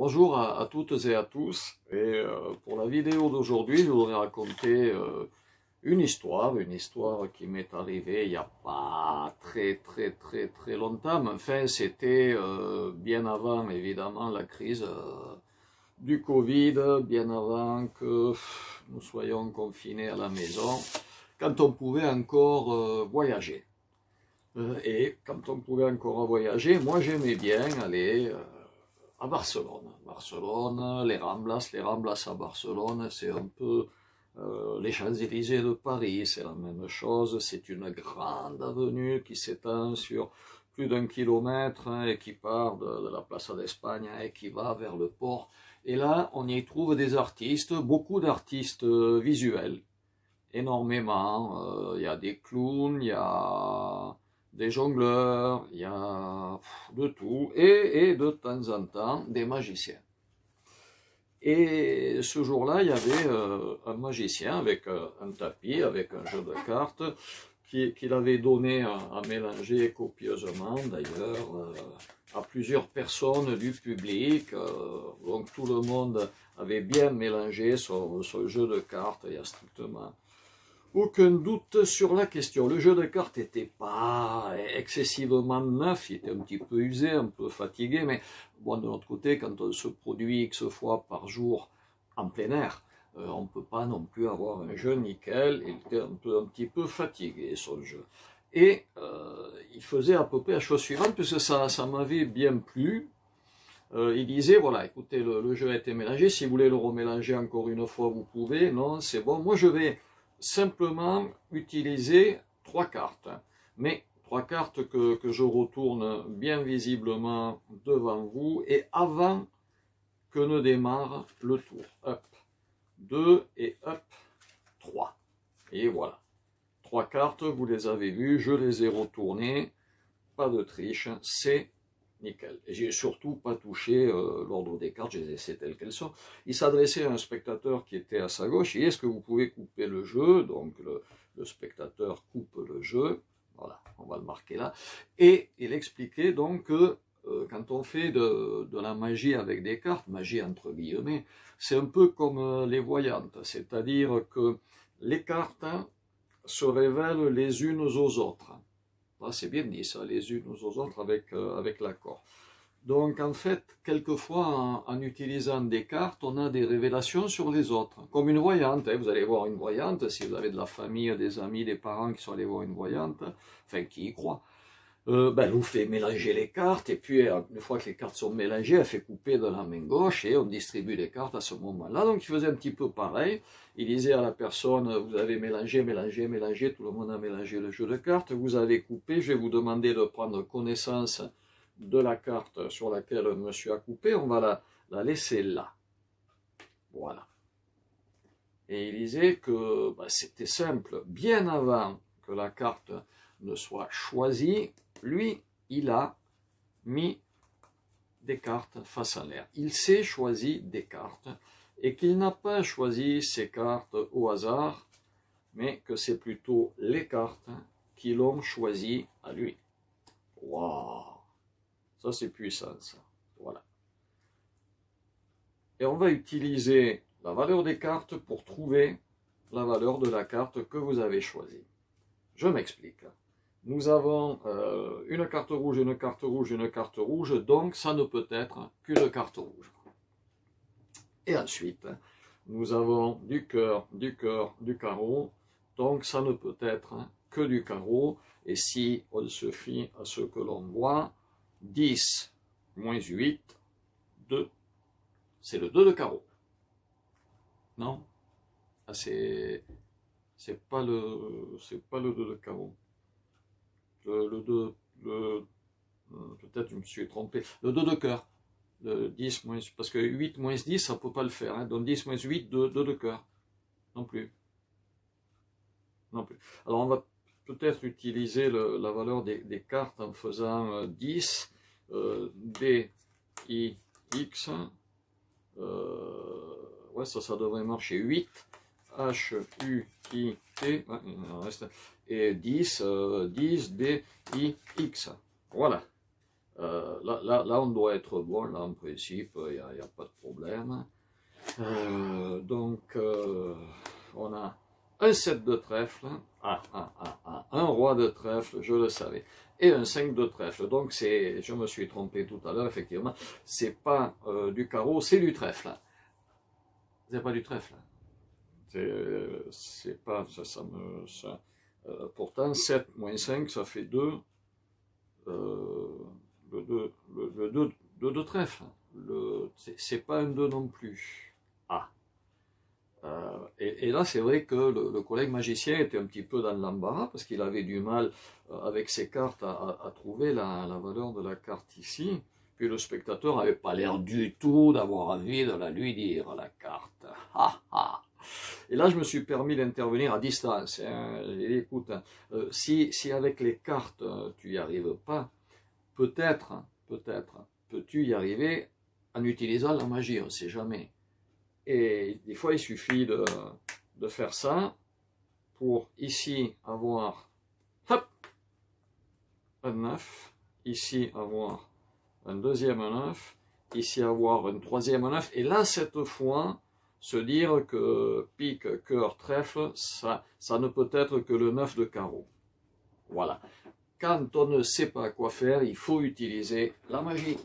Bonjour à toutes et à tous, et pour la vidéo d'aujourd'hui, je voudrais raconter une histoire qui m'est arrivée il n'y a pas très longtemps, mais enfin c'était bien avant évidemment la crise du Covid, bien avant que nous soyons confinés à la maison, quand on pouvait encore voyager. Et quand on pouvait encore voyager, moi j'aimais bien aller à Barcelone. Barcelone, les Ramblas à Barcelone, c'est un peu les Champs-Élysées de Paris, c'est la même chose, c'est une grande avenue qui s'étend sur plus d'1 kilomètre et qui part de la Plaça d'Espagne et qui va vers le port. Et là, on y trouve des artistes, beaucoup d'artistes visuels, énormément. Il y a des clowns, il y a des jongleurs, il y a de tout, et de temps en temps des magiciens. Et ce jour-là, il y avait un magicien avec un tapis, avec un jeu de cartes, qu'il avait donné à mélanger copieusement, d'ailleurs, à plusieurs personnes du public. Donc tout le monde avait bien mélangé son jeu de cartes, il y a strictement aucun doute sur la question. Le jeu de cartes n'était pas excessivement neuf, il était un petit peu usé, un peu fatigué, mais bon, de l'autre côté, quand on se produit X fois par jour en plein air, on ne peut pas non plus avoir un jeu nickel. Il était un petit peu fatigué, son jeu. Et il faisait à peu près la chose suivante, puisque ça m'avait bien plu. Il disait, voilà, écoutez, le jeu a été mélangé, si vous voulez le remélanger encore une fois, vous pouvez, non, c'est bon, moi je vais simplement utiliser 3 cartes, mais 3 cartes que je retourne bien visiblement devant vous et avant que ne démarre le tour. Hop, 2 et hop, 3. Et voilà, 3 cartes, vous les avez vues, je les ai retournées, pas de triche, c'est nickel. Et j'ai surtout pas touché l'ordre des cartes, je les ai laissées telles qu'elles sont. Il s'adressait à un spectateur qui était à sa gauche. Et est-ce que vous pouvez couper le jeu? Donc le spectateur coupe le jeu. Voilà, on va le marquer là. Et il expliquait donc que quand on fait de la magie avec des cartes, magie entre guillemets, c'est un peu comme les voyantes. C'est-à-dire que les cartes se révèlent les unes aux autres. C'est bien dit ça, les unes aux autres avec l'accord. Donc en fait, quelquefois en utilisant des cartes, on a des révélations sur les autres. Comme une voyante, vous allez voir une voyante, si vous avez de la famille, des amis, des parents qui sont allés voir une voyante, enfin qui y croient, elle vous fait mélanger les cartes, et puis une fois que les cartes sont mélangées, elle fait couper de la main gauche, et on distribue les cartes à ce moment-là. Donc il faisait un petit peu pareil, il disait à la personne, vous avez mélangé, tout le monde a mélangé le jeu de cartes, vous avez coupé, je vais vous demander de prendre connaissance de la carte sur laquelle monsieur a coupé, on va la laisser là. Voilà. Et il disait que c'était simple, bien avant que la carte ne soit choisie, lui, il a mis des cartes face à l'air. Il s'est choisi des cartes et qu'il n'a pas choisi ces cartes au hasard, mais que c'est plutôt les cartes qui l'ont choisi à lui. Waouh! Ça c'est puissant, ça. Voilà. Et on va utiliser la valeur des cartes pour trouver la valeur de la carte que vous avez choisie. Je m'explique. Nous avons une carte rouge, une carte rouge, une carte rouge, donc ça ne peut être qu'une carte rouge. Et ensuite, nous avons du cœur, du carreau, donc ça ne peut être que du carreau. Et si on se fie à ce que l'on voit, 10 moins 8, 2, c'est le 2 de carreau. Non? Ah, c'est pas le 2 de carreau. Le 2, peut-être je me suis trompé, le 2 de cœur, le 10 moins, parce que 8 moins 10, ça ne peut pas le faire, hein. Donc 10 moins 8, 2 de cœur, non plus. Non plus. Alors on va peut-être utiliser la valeur des cartes en faisant 10, D, I, X, ouais, ça devrait marcher, 8, H, U, I, T, ouais, il en reste, et 10, 10, D, I, X. Voilà. là, on doit être bon, là, en principe, il n'y a pas de problème. Donc, on a un 7 de trèfle, un roi de trèfle, je le savais, et un 5 de trèfle. Donc, je me suis trompé tout à l'heure, effectivement, c'est pas du carreau, c'est du trèfle. C'est pas du trèfle. C'est pas, pourtant, 7 moins 5, ça fait 2. Le 2 de trèfle. C'est pas un 2 non plus. Ah. Et là, c'est vrai que le collègue magicien était un petit peu dans l'embarras parce qu'il avait du mal avec ses cartes à trouver la valeur de la carte ici. Puis le spectateur n'avait pas l'air du tout d'avoir envie de la lui dire, la carte. Et là, je me suis permis d'intervenir à distance. Hein. J'ai dit, écoute, si avec les cartes, tu n'y arrives pas, peut-être peux-tu y arriver en utilisant la magie, on ne sait jamais. Et des fois, il suffit de faire ça pour ici avoir hop, un 9, ici avoir un deuxième 9, ici avoir un troisième 9, et là, cette fois, se dire que pique, cœur, trèfle, ça ne peut être que le 9 de carreau. Voilà. Quand on ne sait pas quoi faire, il faut utiliser la magie.